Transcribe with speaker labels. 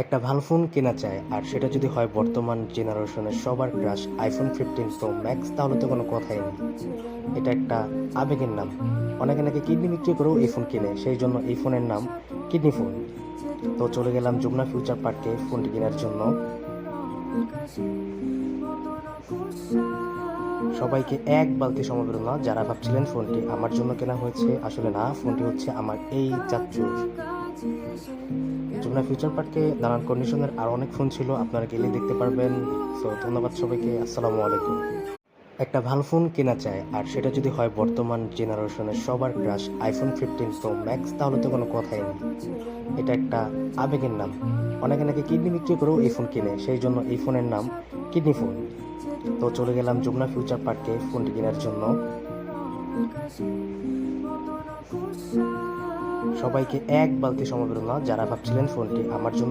Speaker 1: একটা ভালো ফোন কেনা চায়, আর সেটা যদি হয় বর্তমান জেনারেশনের সবার ক্রাশ আইফোন 15 প্রো ম্যাক্স, তাহলে তো কোনো কথাই নেই। এটা একটা আবেগের নাম। অনেকে নাকি কিডনি বিক্রি করেও এই ফোন কিনে, সেই জন্য এই ফোনের নাম কিডনি ফোন। তো চলে গেলাম যমুনা ফিউচার পার্কে ফোনটি কেনার জন্য। সবাইকে এক বালতি সমবেদনা যারা ভাবছিলেন ফোনটি আমার জন্য কেনা হয়েছে, আসলে না, ফোনটি হচ্ছে আমার এই চাচ্চুর। যমুনা ফিউচার পার্কে নানান কন্ডিশনের আর অনেক ফোন ছিল, আপনারা গেলে দেখতে পারবেন। সো ধন্যবাদ সবাইকে, আসসালামু আলাইকুম। একটা ভালো ফোন কেনা চায়, আর সেটা যদি হয় বর্তমান জেনারেশনের সবার ক্রাশ আইফোন 15 প্রো ম্যাক্স, তাহলে তো কোনো কথাই নেই। এটা একটা আবেগের নাম। অনেকে নাকি কিডনি বিক্রি করেও এই ফোন কিনে, সেই জন্য এই ফোনের নাম কিডনি ফোন। তো চলে গেলাম যমুনা ফিউচার পার্কে ফোনটি কেনার জন্য। সবাইকে এক বালতি সমবেদনা যারা ভাবছিলেন ফোনটি আমার জন্য